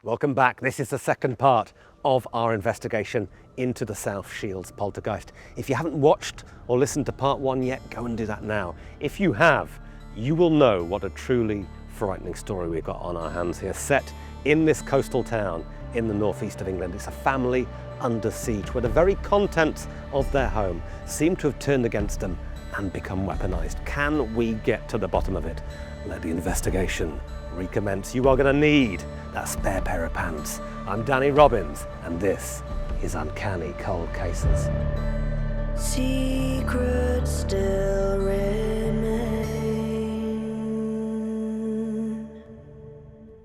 Welcome back. This is the second part of our investigation into the South Shields poltergeist. If you haven't watched or listened to part one yet, go and do that now. If you have, you will know what a truly frightening story we've got on our hands here, set in this coastal town in the northeast of England. It's a family under siege where the very contents of their home seem to have turned against them and become weaponized. Can we get to the bottom of it? Let the investigation recommence. You are going to need that spare pair of pants. I'm Danny Robbins, and this is Uncanny Cold Cases. Secrets still remain.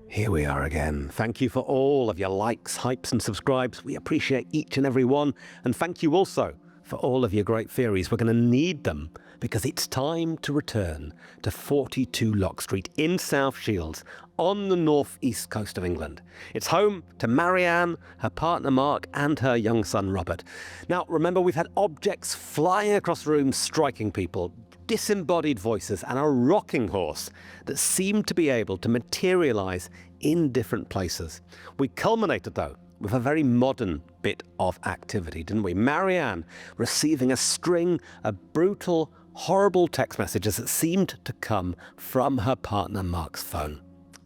Here we are again. Thank you for all of your likes, hypes and subscribes. We appreciate each and every one. And thank you also for all of your great theories. We're going to need them because it's time to return to 42 Lock Street in South Shields on the northeast coast of England. It's home to Marianne, her partner Marc and her young son Robert. Now remember, we've had objects flying across rooms striking people, disembodied voices and a rocking horse that seemed to be able to materialise in different places. We culminated though with a very modern bit of activity, didn't we? Marianne receiving a string of brutal, horrible text messages that seemed to come from her partner Marc's phone.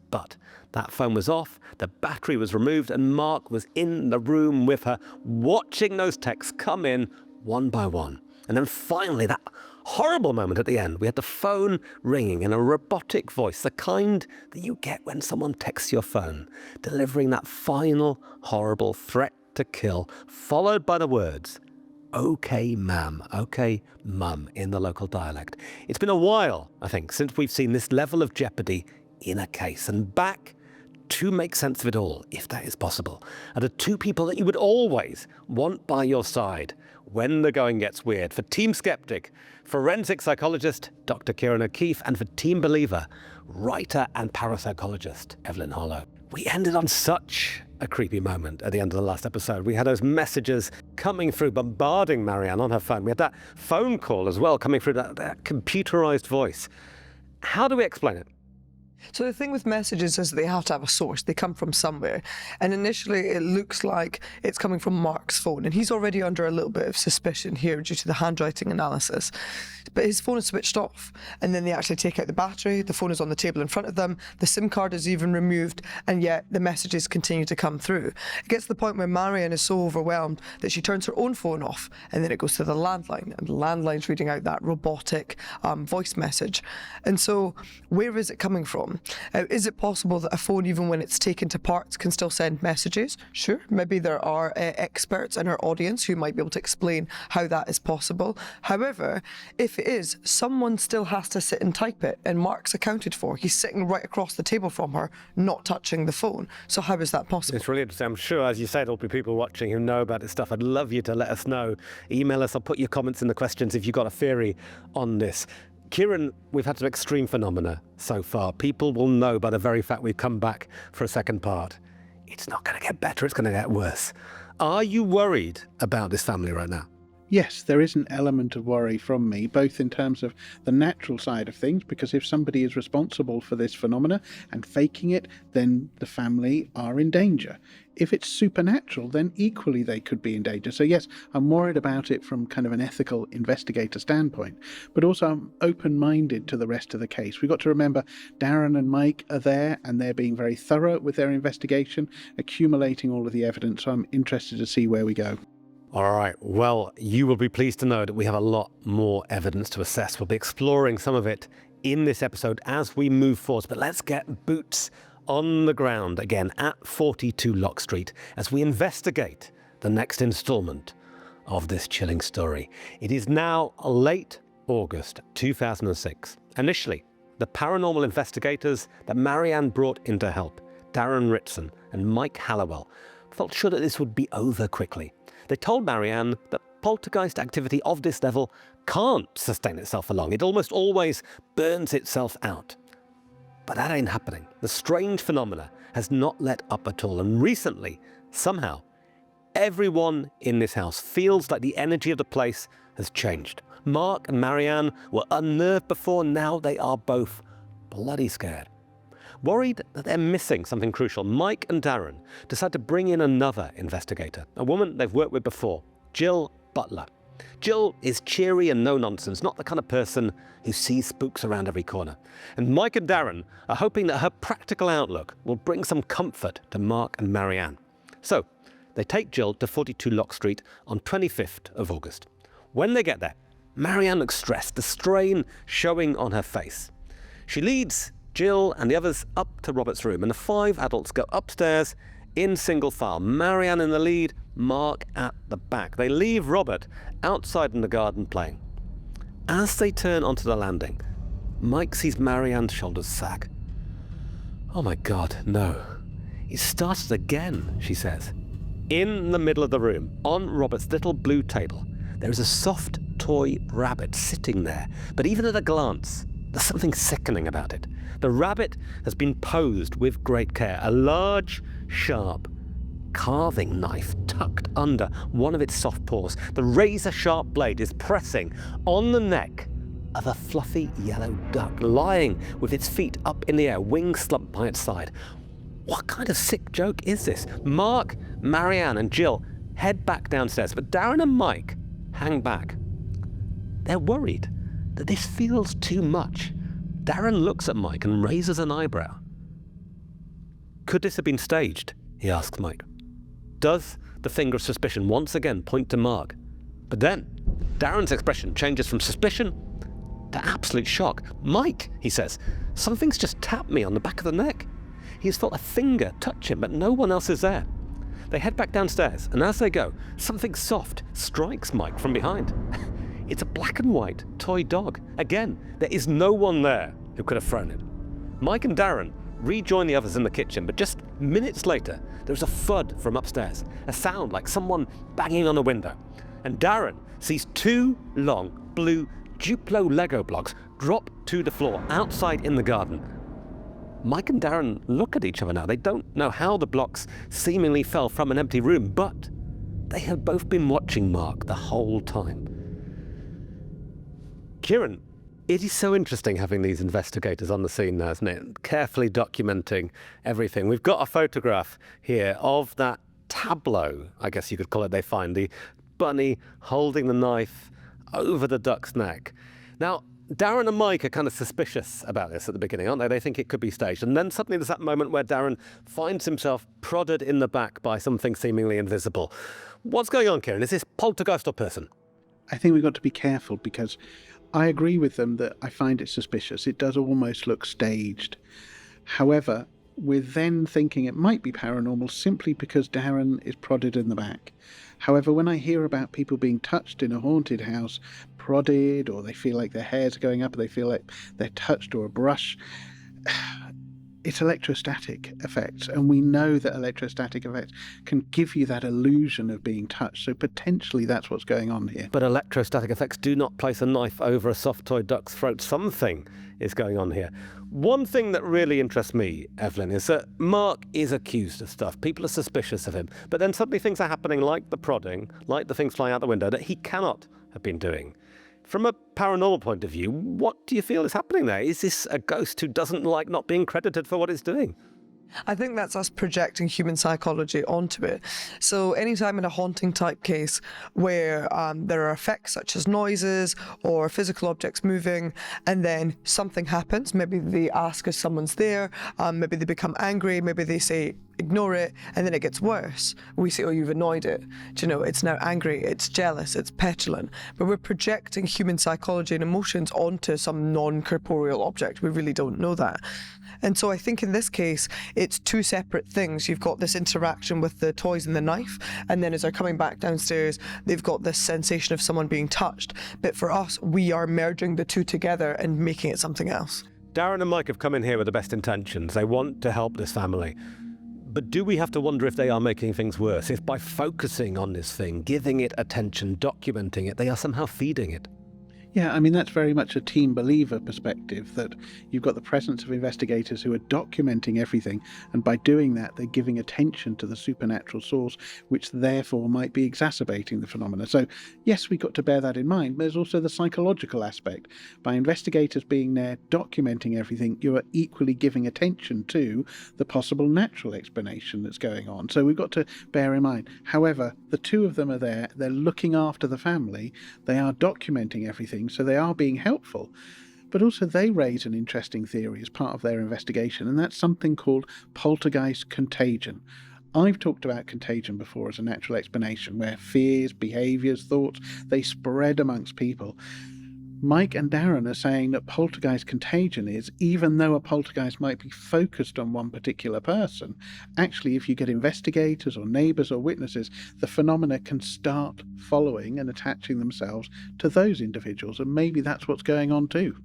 But that phone was off, the battery was removed, and Marc was in the room with her, watching those texts come in one by one. And then finally, that horrible moment at the end, we had the phone ringing in a robotic voice, the kind that you get when someone texts your phone, delivering that final horrible threat to kill, followed by the words, "Okay, ma'am," "Okay, mum," in the local dialect. It's been a while, I think, since we've seen this level of jeopardy in a case, and back to make sense of it all, if that is possible, are the two people that you would always want by your side when the going gets weird. For Team Skeptic, forensic psychologist Dr. Ciarán O'Keefe, and for Team Believer, writer and parapsychologist Evelyn Hollow. We ended on such a creepy moment at the end of the last episode. We had those messages coming through, bombarding Marianne on her phone. We had that phone call as well coming through, that computerized voice. How do we explain it? So the thing with messages is that they have to have a source. They come from somewhere. And initially it looks like it's coming from Marc's phone. And he's already under a little bit of suspicion here due to the handwriting analysis. But his phone is switched off. And then they actually take out the battery. The phone is on the table in front of them. The SIM card is even removed. And yet the messages continue to come through. It gets to the point where Marianne is so overwhelmed that she turns her own phone off. And then it goes to the landline. And the landline's reading out that robotic voice message. And so where is it coming from? Is it possible that a phone, even when it's taken to parts, can still send messages? Sure, maybe there are experts in our audience who might be able to explain how that is possible. However, if it is, someone still has to sit and type it, and Marc's accounted for. He's sitting right across the table from her, not touching the phone. So how is that possible? It's really interesting. I'm sure, as you said, there'll be people watching who know about this stuff. I'd love you to let us know. Email us or put your comments in the questions if you've got a theory on this. Ciarán, we've had some extreme phenomena so far. People will know by the very fact we've come back for a second part. It's not going to get better, it's going to get worse. Are you worried about this family right now? Yes, there is an element of worry from me, both in terms of the natural side of things, because if somebody is responsible for this phenomena and faking it, then the family are in danger. If it's supernatural, then equally they could be in danger. So yes, I'm worried about it from kind of an ethical investigator standpoint, but also I'm open-minded to the rest of the case. We've got to remember Darren and Mike are there, and they're being very thorough with their investigation, accumulating all of the evidence, so I'm interested to see where we go. All right, well, you will be pleased to know that we have a lot more evidence to assess. We'll be exploring some of it in this episode as we move forward. But let's get boots on the ground again at 42 Lock Street as we investigate the next installment of this chilling story. It is now late August 2006. Initially, the paranormal investigators that Marianne brought in to help, Darren Ritson and Mike Hallowell, felt sure that this would be over quickly. They told Marianne that poltergeist activity of this level can't sustain itself for long. It almost always burns itself out. But that ain't happening. The strange phenomena has not let up at all. And recently, somehow, everyone in this house feels like the energy of the place has changed. Marc and Marianne were unnerved before, now they are both bloody scared. Worried that they're missing something crucial, Mike and Darren decide to bring in another investigator, a woman they've worked with before, Jill Butler. Jill is cheery and no-nonsense, not the kind of person who sees spooks around every corner. And Mike and Darren are hoping that her practical outlook will bring some comfort to Marc and Marianne. So, they take Jill to 42 Lock Street on 25th of August. When they get there, Marianne looks stressed, the strain showing on her face. She leads Jill and the others up to Robert's room, and the 5 adults go upstairs in single file. Marianne in the lead, Marc at the back. They leave Robert outside in the garden playing. As they turn onto the landing, Mike sees Marianne's shoulders sag. "Oh my God, no. It started again," she says. In the middle of the room, on Robert's little blue table, there is a soft toy rabbit sitting there. But even at a glance, there's something sickening about it. The rabbit has been posed with great care, a large, sharp carving knife tucked under one of its soft paws. The razor-sharp blade is pressing on the neck of a fluffy yellow duck, lying with its feet up in the air, wings slumped by its side. What kind of sick joke is this? Marc, Marianne and Jill head back downstairs, but Darren and Mike hang back. They're worried that this feels too much. Darren looks at Mike and raises an eyebrow. "Could this have been staged?" he asks Mike. Does the finger of suspicion once again point to Marc? But then, Darren's expression changes from suspicion to absolute shock. "Mike," he says, "something's just tapped me on the back of the neck." He has felt a finger touch him, but no one else is there. They head back downstairs, and as they go, something soft strikes Mike from behind. It's a black and white toy dog. Again, there is no one there who could have thrown it. Mike and Darren rejoin the others in the kitchen, but just minutes later, there's a thud from upstairs, a sound like someone banging on a window. And Darren sees 2 long, blue Duplo Lego blocks drop to the floor outside in the garden. Mike and Darren look at each other now. They don't know how the blocks seemingly fell from an empty room, but they have both been watching Marc the whole time. Ciarán, it is so interesting having these investigators on the scene now, isn't it? Carefully documenting everything. We've got a photograph here of that tableau, I guess you could call it, they find. The bunny holding the knife over the duck's neck. Now, Darren and Mike are kind of suspicious about this at the beginning, aren't they? They think it could be staged. And then suddenly there's that moment where Darren finds himself prodded in the back by something seemingly invisible. What's going on, Ciarán? Is this poltergeist or person? I think we've got to be careful because I agree with them that I find it suspicious. It does almost look staged. However, we're then thinking it might be paranormal simply because Darren is prodded in the back. However, when I hear about people being touched in a haunted house, prodded, or they feel like their hair's going up, or they feel like they're touched, or a brush, it's electrostatic effects, and we know that electrostatic effects can give you that illusion of being touched, so potentially that's what's going on here. But electrostatic effects do not place a knife over a soft toy duck's throat. Something is going on here. One thing that really interests me, Evelyn, is that Marc is accused of stuff. People are suspicious of him, but then suddenly things are happening like the prodding, like the things flying out the window that he cannot have been doing. From a paranormal point of view, what do you feel is happening there? Is this a ghost who doesn't like not being credited for what it's doing? I think that's us projecting human psychology onto it. So anytime in a haunting type case where there are effects such as noises or physical objects moving, and then something happens, maybe they ask if someone's there, maybe they become angry, maybe they say ignore it, and then it gets worse. We say, oh, you've annoyed it. Do you know, it's now angry, it's jealous, it's petulant. But we're projecting human psychology and emotions onto some non-corporeal object. We really don't know that. And so I think in this case, it's 2 separate things. You've got this interaction with the toys and the knife, and then as they're coming back downstairs, they've got this sensation of someone being touched. But for us, we are merging the 2 together and making it something else. Darren and Mike have come in here with the best intentions. They want to help this family. But do we have to wonder if they are making things worse? If by focusing on this thing, giving it attention, documenting it, they are somehow feeding it? Yeah, I mean, that's very much a team believer perspective, that you've got the presence of investigators who are documenting everything, and by doing that, they're giving attention to the supernatural source, which therefore might be exacerbating the phenomena. So, yes, we've got to bear that in mind, but there's also the psychological aspect. By investigators being there, documenting everything, you are equally giving attention to the possible natural explanation that's going on. So we've got to bear in mind. However, the two of them are there, they're looking after the family, they are documenting everything, so they are being helpful. But also they raise an interesting theory as part of their investigation, and that's something called poltergeist contagion. I've talked about contagion before as a natural explanation, where fears, behaviours, thoughts, they spread amongst people. Mike and Darren are saying that poltergeist contagion is, even though a poltergeist might be focused on one particular person, actually if you get investigators or neighbours or witnesses, the phenomena can start following and attaching themselves to those individuals, and maybe that's what's going on too.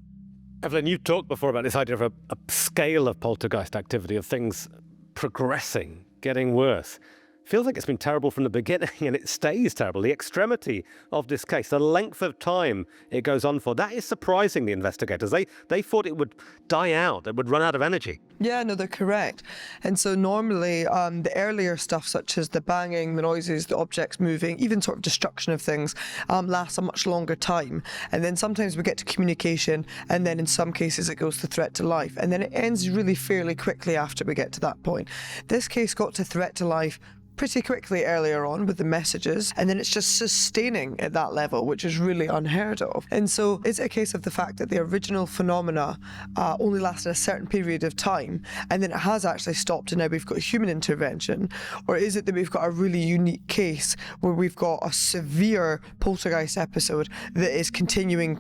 Evelyn, you talked before about this idea of a scale of poltergeist activity, of things progressing, getting worse. Feels like it's been terrible from the beginning, and it stays terrible. The extremity of this case, the length of time it goes on for, that is surprising the investigators. They thought it would die out, it would run out of energy. Yeah, no, they're correct. And so normally the earlier stuff, such as the banging, the noises, the objects moving, even sort of destruction of things, lasts a much longer time. And then sometimes we get to communication, and then in some cases it goes to threat to life. And then it ends really fairly quickly after we get to that point. This case got to threat to life pretty quickly earlier on with the messages, and then it's just sustaining at that level, which is really unheard of. And so is it a case of the fact that the original phenomena only lasted a certain period of time, and then it has actually stopped and now we've got human intervention? Or is it that we've got a really unique case where we've got a severe poltergeist episode that is continuing?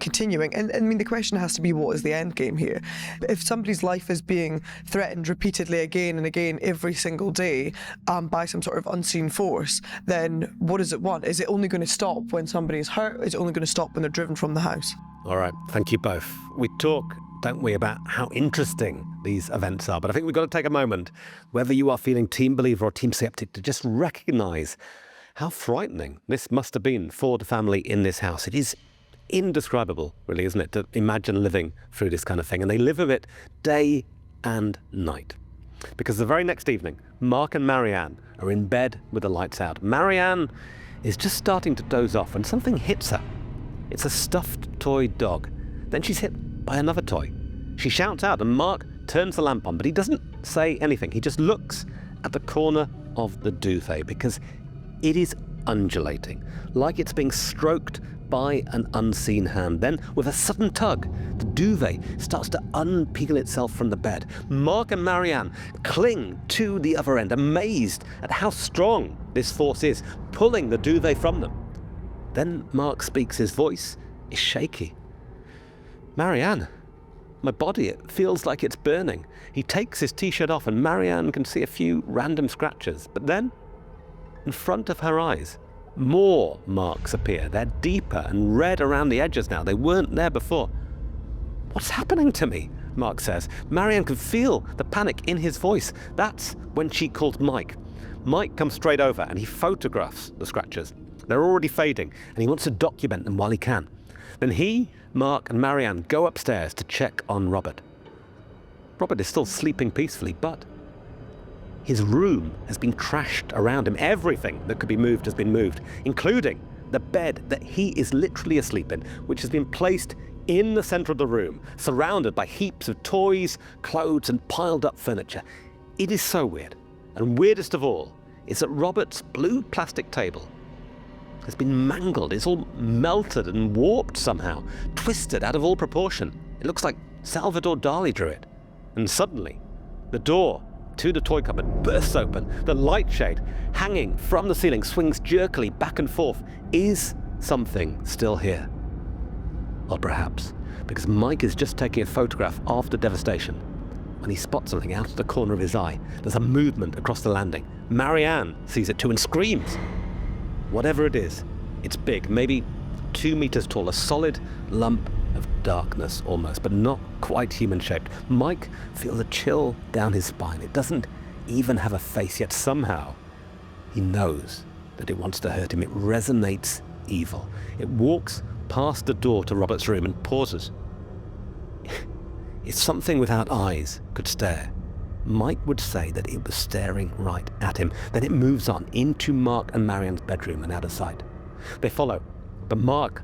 And I mean, the question has to be, what is the end game here? If somebody's life is being threatened repeatedly again and again every single day by some sort of unseen force, then what does it want? Is it only going to stop when somebody is hurt? Is it only going to stop when they're driven from the house? All right, thank you both. We talk, don't we, about how interesting these events are, but I think we've got to take a moment, whether you are feeling team believer or team skeptic, to just recognise how frightening this must have been for the family in this house. It is indescribable, really, isn't it, to imagine living through this kind of thing, and they live with it day and night. Because the very next evening, Marc and Marianne are in bed with the lights out. Marianne is just starting to doze off when something hits her. It's a stuffed toy dog. Then she's hit by another toy. She shouts out and Marc turns the lamp on, but he doesn't say anything. He just looks at the corner of the duvet because it is undulating, like it's being stroked by an unseen hand. Then, with a sudden tug, the duvet starts to unpeel itself from the bed. Marc and Marianne cling to the other end, amazed at how strong this force is, pulling the duvet from them. Then Marc speaks. His voice is shaky. "Marianne, my body, it feels like it's burning." He takes his t-shirt off and Marianne can see a few random scratches. But then, in front of her eyes, more marks appear. They're deeper and red around the edges now. They weren't there before. "What's happening to me?" Marc says. Marianne can feel the panic in his voice. That's when she calls Mike. Mike comes straight over and he photographs the scratches. They're already fading and he wants to document them while he can. Then he, Marc and Marianne go upstairs to check on Robert. Robert is still sleeping peacefully, but his room has been trashed around him. Everything that could be moved has been moved, including the bed that he is literally asleep in, which has been placed in the center of the room, surrounded by heaps of toys, clothes, and piled up furniture. It is so weird. And weirdest of all is that Robert's blue plastic table has been mangled. It's all melted and warped somehow, twisted out of all proportion. It looks like Salvador Dali drew it. And suddenly, the door to the toy cupboard bursts open. The light shade hanging from the ceiling swings jerkily back and forth. Is something still here? Or perhaps because Mike is just taking a photograph of the devastation when he spots something out of the corner of his eye. There's a movement across the landing. Marianne sees it too and screams. Whatever it is, it's big, maybe 2 meters tall, a solid lump of darkness almost, but not quite human-shaped. Mike feels a chill down his spine. It doesn't even have a face, yet somehow he knows that it wants to hurt him. It resonates evil. It walks past the door to Robert's room and pauses. If something without eyes could stare, Mike would say that it was staring right at him. Then it moves on into Marc and Marianne's bedroom and out of sight. They follow, but Marc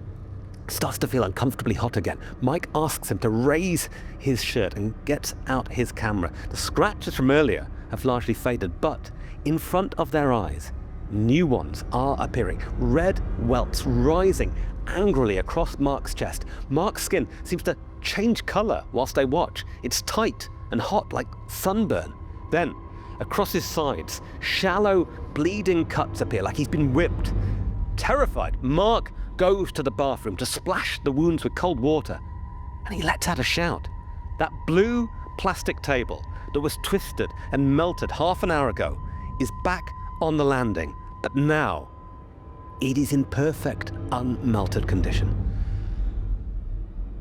starts to feel uncomfortably hot again. Mike asks him to raise his shirt and gets out his camera. The scratches from earlier have largely faded, but in front of their eyes, new ones are appearing. Red welts rising angrily across Marc's chest. Marc's skin seems to change colour whilst they watch. It's tight and hot like sunburn. Then, across his sides, shallow, bleeding cuts appear like he's been whipped. Terrified, Marc goes to the bathroom to splash the wounds with cold water, and he lets out a shout. That blue plastic table that was twisted and melted half an hour ago is back on the landing, but now it is in perfect, unmelted condition.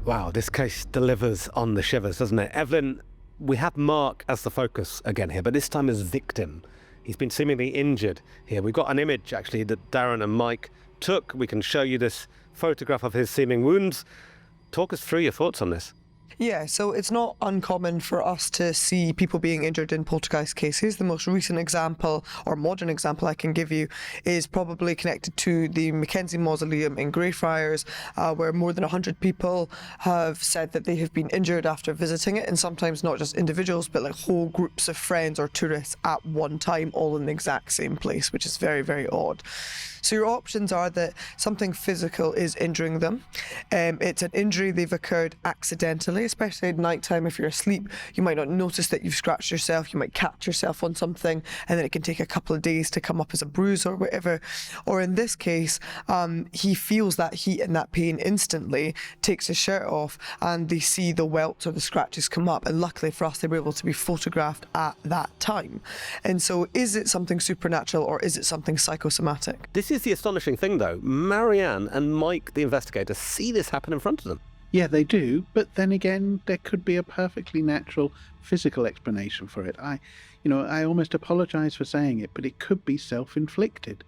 Wow, this case delivers on the shivers, doesn't it? Evelyn, we have Marc as the focus again here, but this time as victim. He's been seemingly injured here. We've got an image, actually, that Darren and Mike took. We can show you this photograph of his seeming wounds. Talk us through your thoughts on this. Yeah, so it's not uncommon for us to see people being injured in poltergeist cases. The most recent example, or modern example I can give you, is probably connected to the Mackenzie Mausoleum in Greyfriars, where more than 100 people have said that they have been injured after visiting it, and sometimes not just individuals, but like whole groups of friends or tourists at one time, all in the exact same place, which is very, very odd. So your options are that something physical is injuring them. It's an injury they've occurred accidentally, especially at night time. If you're asleep, you might not notice that you've scratched yourself. You might catch yourself on something, and then it can take a couple of days to come up as a bruise or whatever. Or in this case, he feels that heat and that pain instantly, takes his shirt off, and they see the welts or the scratches come up. And luckily for us, they were able to be photographed at that time. And so is it something supernatural or is it something psychosomatic? This is the astonishing thing, though. Marianne and Mike, the investigator, see this happen in front of them. Yeah, they do, but then again, there could be a perfectly natural physical explanation for it. I almost apologise for saying it, but it could be self-inflicted.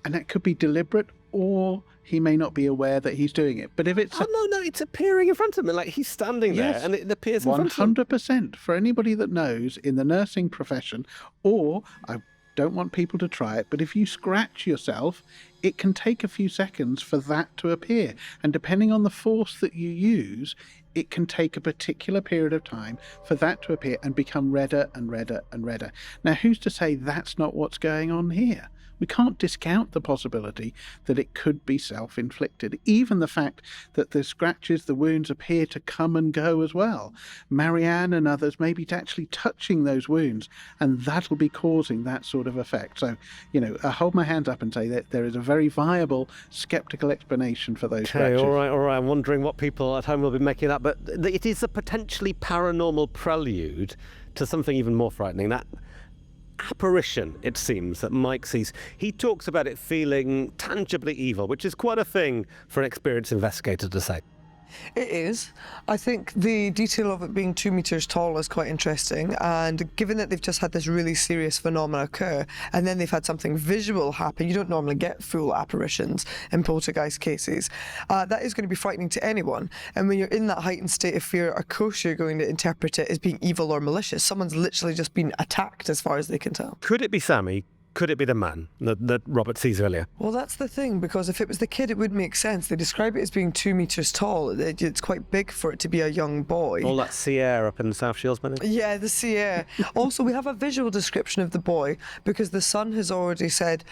And that could be deliberate, or he may not be aware that he's doing it. But if it's... No, it's appearing in front of him. Like, he's standing there, and it appears in front of him. 100%. For anybody that knows, in the nursing profession, or... I don't want people to try it, but if you scratch yourself, it can take a few seconds for that to appear. And depending on the force that you use, it can take a particular period of time for that to appear and become redder and redder and redder. Now, who's to say that's not what's going on here? We can't discount the possibility that it could be self-inflicted. Even the fact that the scratches, the wounds appear to come and go as well. Marianne and others may be actually touching those wounds, and that'll be causing that sort of effect. So, I hold my hands up and say that there is a very viable, sceptical explanation for those scratches. All right. I'm wondering what people at home will be making of that, but it is a potentially paranormal prelude to something even more frightening. That apparition, it seems, that Mike sees. He talks about it feeling tangibly evil, which is quite a thing for an experienced investigator to say. It is. I think the detail of it being 2 meters tall is quite interesting, and given that they've just had this really serious phenomenon occur, and then they've had something visual happen, you don't normally get full apparitions in poltergeist cases, that is going to be frightening to anyone. And when you're in that heightened state of fear, of course you're going to interpret it as being evil or malicious. Someone's literally just been attacked as far as they can tell. Could it be Sammy? Could it be the man that Robert sees earlier? Well, that's the thing, because if it was the kid, it would make sense. They describe it as being 2 meters tall. It's quite big for it to be a young boy. All that sea air up in the South Shields, maybe? Yeah, the sea air. Also, we have a visual description of the boy, because the son has already said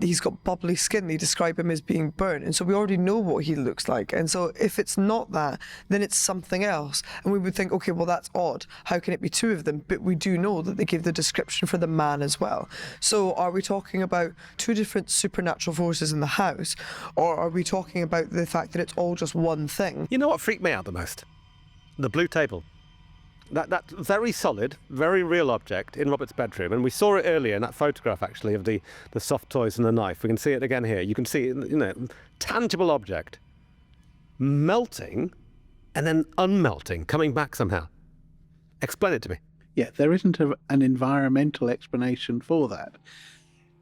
he's got bubbly skin. They describe him as being burnt, and so we already know what he looks like. And so if it's not that, then it's something else. And we would think, okay, well, that's odd. How can it be 2 of them? But we do know that they give the description for the man as well. So are we talking about 2 different supernatural forces in the house, or are we talking about the fact that it's all just one thing? You know what freaked me out the most? The blue table. That very solid, very real object in Robert's bedroom, and we saw it earlier in that photograph, actually, of the soft toys and the knife. We can see it again here. You can see, tangible object melting and then unmelting, coming back somehow. Explain it to me. Yeah, there isn't an environmental explanation for that.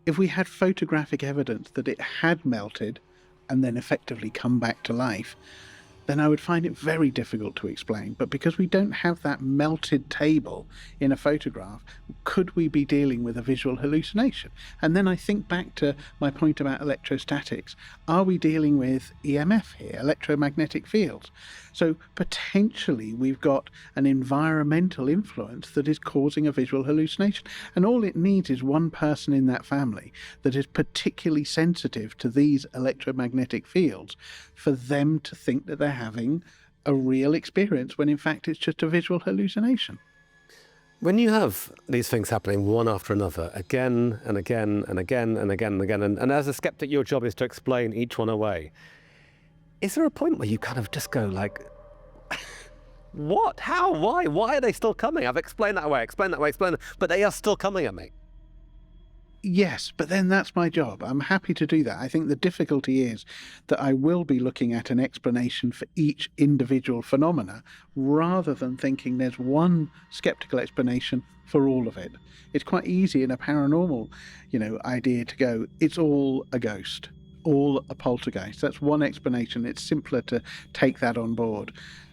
If we had photographic evidence that it had melted and then effectively come back to life, then I would find it very difficult to explain. But because we don't have that melted table in a photograph, could we be dealing with a visual hallucination? And then I think back to my point about electrostatics. Are we dealing with EMF here, electromagnetic fields? So potentially we've got an environmental influence that is causing a visual hallucination. And all it needs is one person in that family that is particularly sensitive to these electromagnetic fields for them to think that they're having a real experience when in fact it's just a visual hallucination. When you have these things happening one after another, again and again and again and again and again, and as a skeptic your job is to explain each one away, is there a point where you kind of just go like, what, how, why are they still coming? I've explained that away, but they are still coming at me. Yes, but then that's my job. I'm happy to do that. I think the difficulty is that I will be looking at an explanation for each individual phenomena rather than thinking there's one skeptical explanation for all of it. It's quite easy in a paranormal, idea to go, it's all a ghost, all a poltergeist. That's one explanation. It's simpler to take that on board.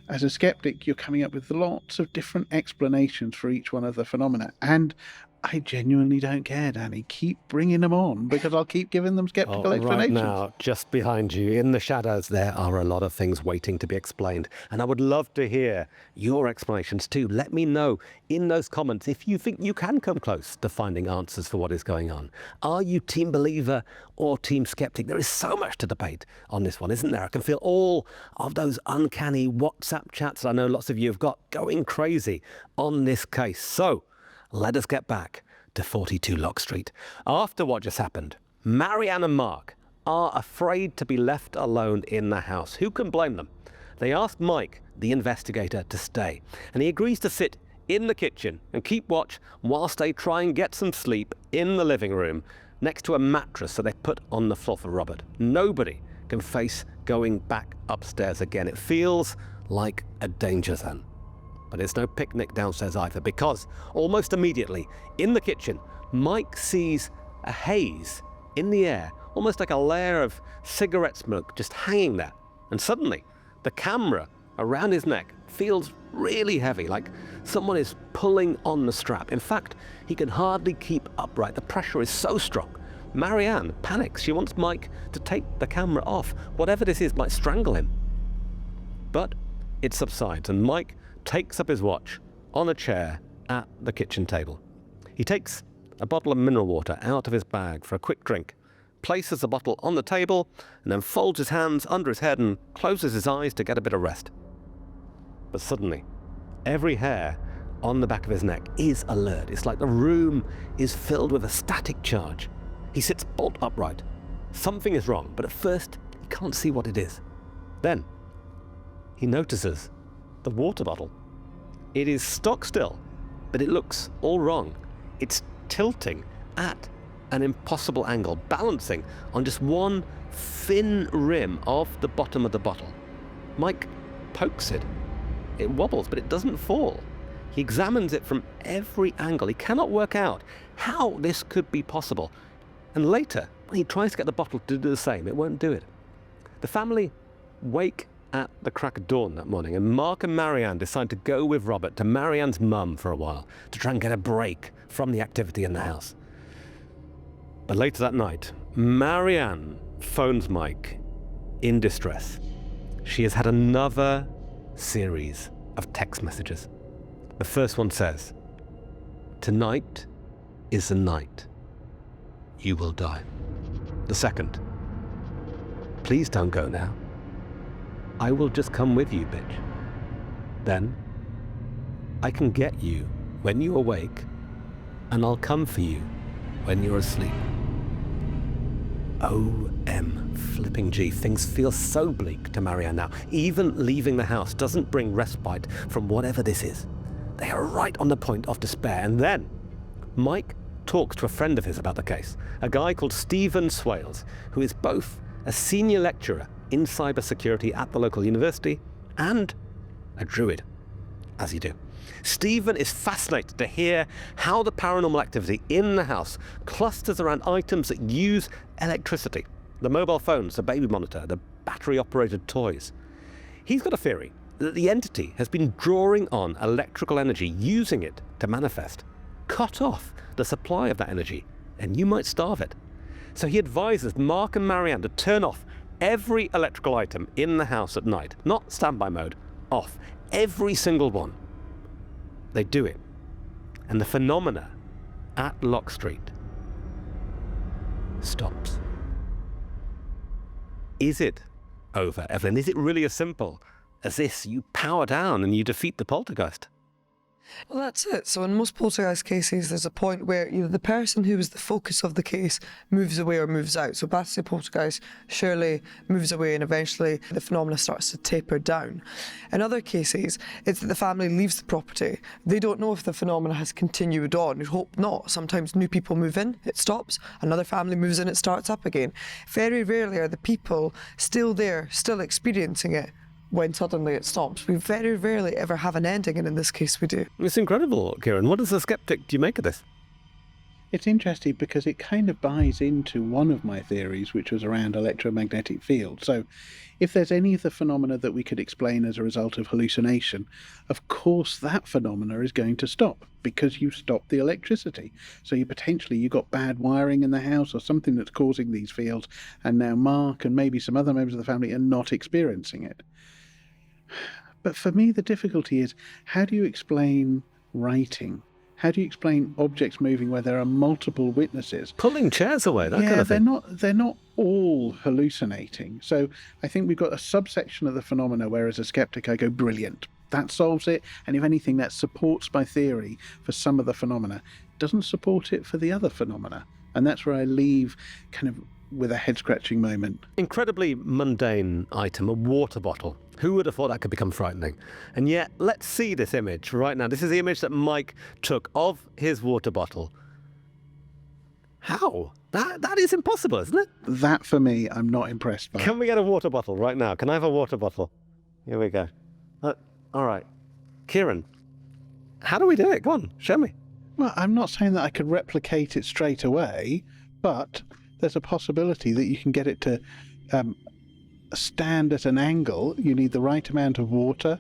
As a skeptic, you're coming up with lots of different explanations for each one of the phenomena. And I genuinely don't care, Danny. Keep bringing them on, because I'll keep giving them skeptical explanations. Right now, just behind you, in the shadows, there are a lot of things waiting to be explained. And I would love to hear your explanations too. Let me know in those comments if you think you can come close to finding answers for what is going on. Are you team believer or team skeptic? There is so much to debate on this one, isn't there? I can feel all of those uncanny WhatsApp chats I know lots of you have got going crazy on this case. So let us get back to 42 Lock Street. After what just happened, Marianne and Marc are afraid to be left alone in the house. Who can blame them? They ask Mike, the investigator, to stay, and he agrees to sit in the kitchen and keep watch whilst they try and get some sleep in the living room next to a mattress that they put on the floor for Robert. Nobody can face going back upstairs again. It feels like a danger zone. But it's no picnic downstairs either, because almost immediately in the kitchen, Mike sees a haze in the air, almost like a layer of cigarette smoke just hanging there. And suddenly, the camera around his neck feels really heavy, like someone is pulling on the strap. In fact, he can hardly keep upright. The pressure is so strong. Marianne panics. She wants Mike to take the camera off. Whatever this is might strangle him. But it subsides, and Mike takes up his watch on a chair at the kitchen table. He takes a bottle of mineral water out of his bag for a quick drink, places the bottle on the table, and then folds his hands under his head and closes his eyes to get a bit of rest. But suddenly, every hair on the back of his neck is alert. It's like the room is filled with a static charge. He sits bolt upright. Something is wrong, but at first he can't see what it is. Then he notices the water bottle. It is stock still, but it looks all wrong. It's tilting at an impossible angle, balancing on just one thin rim of the bottom of the bottle. Mike pokes it. It wobbles, but it doesn't fall. He examines it from every angle. He cannot work out how this could be possible. And later, when he tries to get the bottle to do the same, it won't do it. The family wake at the crack of dawn that morning, and Marc and Marianne decide to go with Robert to Marianne's mum for a while to try and get a break from the activity in the house. But later that night, Marianne phones Mike in distress. She has had another series of text messages. The first one says, "Tonight is the night. You will die." The second, "Please don't go now. I will just come with you, bitch. Then I can get you when you awake, and I'll come for you when you're asleep." OM flipping G. Things feel so bleak to Marianne now. Even leaving the house doesn't bring respite from whatever this is. They are right on the point of despair. And then Mike talks to a friend of his about the case, a guy called Stephen Swales, who is both a senior lecturer in cybersecurity at the local university and a druid, as you do. Stephen is fascinated to hear how the paranormal activity in the house clusters around items that use electricity. the mobile phones, the baby monitor, the battery-operated toys. He's got a theory that the entity has been drawing on electrical energy, using it to manifest. Cut off the supply of that energy, and you might starve it. So he advises Marc and Marianne to turn off every electrical item in the house at night. Not standby mode, off. Every single one. They do it. And the phenomena at Lock Street stops. Is it over, Evelyn? Is it really as simple as this? You power down and you defeat the poltergeist. Well, that's it. So in most poltergeist cases, there's a point where either the person who is the focus of the case moves away or moves out. So Battersea Poltergeist surely moves away and eventually the phenomena starts to taper down. In other cases, it's that the family leaves the property. They don't know if the phenomena has continued on. You'd hope not. Sometimes new people move in, it stops. Another family moves in, it starts up again. Very rarely are the people still there, still experiencing it, when suddenly it stops. We very rarely ever have an ending, and in this case we do. It's incredible, Ciarán. What as a skeptic do you make of this? It's interesting because it kind of buys into one of my theories, which was around electromagnetic fields. So if there's any of the phenomena that we could explain as a result of hallucination, of course that phenomena is going to stop because you stopped the electricity. So you got bad wiring in the house or something that's causing these fields, and now Marc and maybe some other members of the family are not experiencing it. But for me, the difficulty is, how do you explain writing? How do you explain objects moving where there are multiple witnesses? Pulling chairs away, that kind of thing. They're not all hallucinating. So I think we've got a subsection of the phenomena where as a skeptic I go, brilliant. That solves it. And if anything, that supports my theory for some of the phenomena. It doesn't support it for the other phenomena. And that's where I leave kind of with a head-scratching moment. Incredibly mundane item, a water bottle. Who would have thought that could become frightening? And yet, let's see this image right now. This is the image that Mike took of his water bottle. How? That is impossible, isn't it? That, for me, I'm not impressed by. Can we get a water bottle right now? Can I have a water bottle? Here we go. All right. Ciarán, how do we do it? Go on, show me. Well, I'm not saying that I could replicate it straight away, but there's a possibility that you can get it to stand at an angle. You need the right amount of water.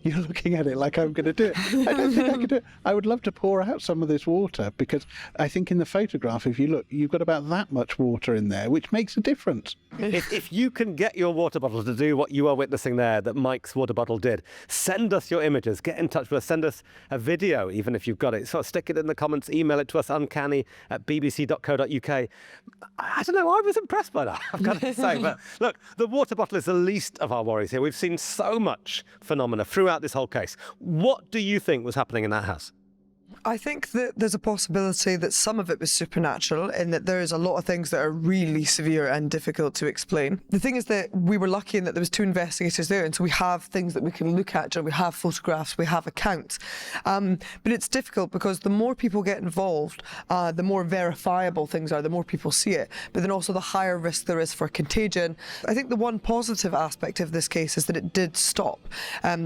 You're looking at it like I'm going to do it. I don't think I can do it. I would love to pour out some of this water because I think in the photograph, if you look, you've got about that much water in there, which makes a difference. If you can get your water bottle to do what you are witnessing there, that Mike's water bottle did, send us your images. Get in touch with us. Send us a video, even if you've got it. So stick it in the comments. Email it to us, uncanny@bbc.co.uk. I don't know. I was impressed by that, I've got to say. But look, the water bottle is the least of our worries here. We've seen so much phenomena throughout this whole case. What do you think was happening in that house? I think that there's a possibility that some of it was supernatural and that there's a lot of things that are really severe and difficult to explain. The thing is that we were lucky in that there was 2 investigators there, and so we have things that we can look at, we have photographs, we have accounts. But it's difficult because the more people get involved, the more verifiable things are, the more people see it, but then also the higher risk there is for contagion. I think the one positive aspect of this case is that it did stop.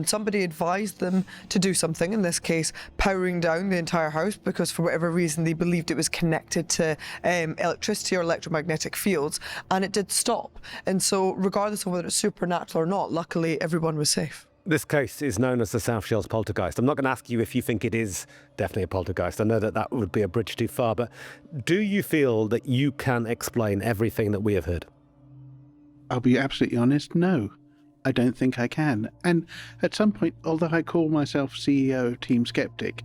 Somebody advised them to do something, in this case, powering down the entire house because for whatever reason they believed it was connected to electricity or electromagnetic fields, and it did stop. And so regardless of whether it's supernatural or not, luckily everyone was safe. This case is known as the South Shields poltergeist. I'm not going to ask you if you think it is definitely a poltergeist. I know that would be a bridge too far, but do you feel that you can explain everything that we have heard? I'll be absolutely honest, no. I don't think I can. And at some point, although I call myself CEO of Team Skeptic,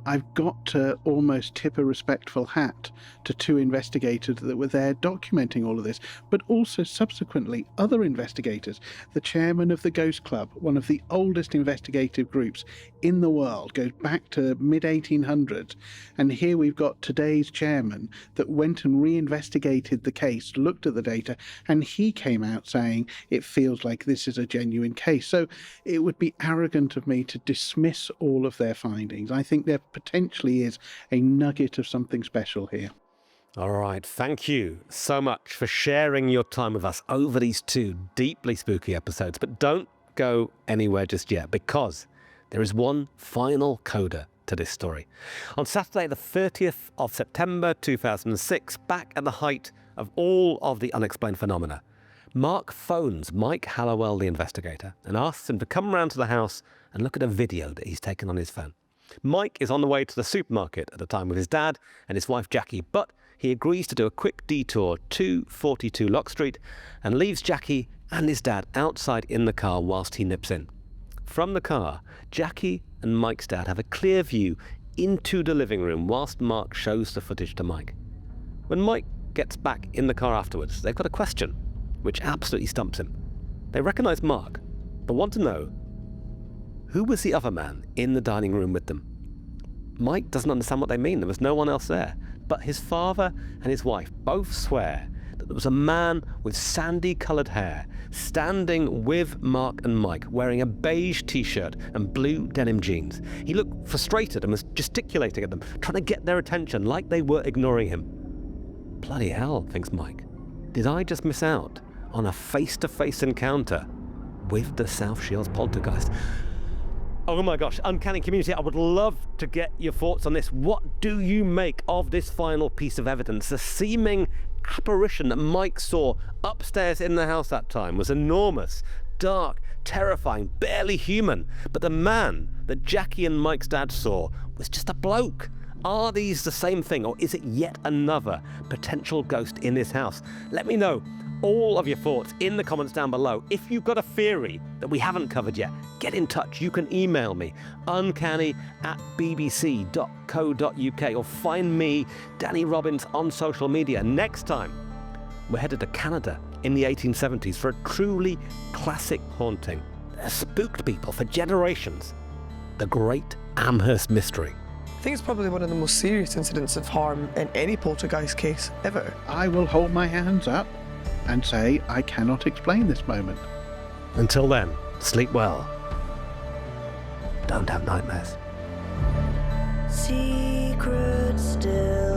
I've got to almost tip a respectful hat to 2 investigators that were there documenting all of this, but also subsequently other investigators. The chairman of the Ghost Club, one of the oldest investigative groups in the world, goes back to mid-1800s, and here we've got today's chairman that went and re-investigated the case, looked at the data, and he came out saying it feels like this is a genuine case. So it would be arrogant of me to dismiss all of their findings. I think there potentially is a nugget of something special here. All right. Thank you so much for sharing your time with us over these 2 deeply spooky episodes. But don't go anywhere just yet, because there is one final coda to this story. On Saturday, the 30th of September 2006, back at the height of all of the unexplained phenomena, Marc phones Mike Hallowell, the investigator, and asks him to come round to the house and look at a video that he's taken on his phone. Mike is on the way to the supermarket at the time with his dad and his wife Jackie, but he agrees to do a quick detour to 42 Lock Street and leaves Jackie and his dad outside in the car whilst he nips in. From the car, Jackie and Mike's dad have a clear view into the living room whilst Marc shows the footage to Mike. When Mike gets back in the car afterwards, they've got a question, which absolutely stumps him. They recognise Marc, but want to know who was the other man in the dining room with them. Mike doesn't understand what they mean. There was no one else there. But his father and his wife both swear that there was a man with sandy-coloured hair standing with Marc and Mike wearing a beige t-shirt and blue denim jeans. He looked frustrated and was gesticulating at them, trying to get their attention like they were ignoring him. Bloody hell, thinks Mike. Did I just miss out on a face-to-face encounter with the South Shields poltergeist? Oh my gosh, Uncanny community, I would love to get your thoughts on this. What do you make of this final piece of evidence? The seeming apparition that Mike saw upstairs in the house that time was enormous, dark, terrifying, barely human. But the man that Jackie and Mike's dad saw was just a bloke. Are these the same thing, or is it yet another potential ghost in this house? Let me know all of your thoughts in the comments down below. If you've got a theory that we haven't covered yet, get in touch. You can email me, uncanny@bbc.co.uk, or find me, Danny Robbins, on social media. Next time, we're headed to Canada in the 1870s for a truly classic haunting that has spooked people for generations. The Great Amherst Mystery. I think it's probably one of the most serious incidents of harm in any poltergeist case ever. I will hold my hands up and say I cannot explain this moment. Until then, sleep well. Don't have nightmares. Secrets still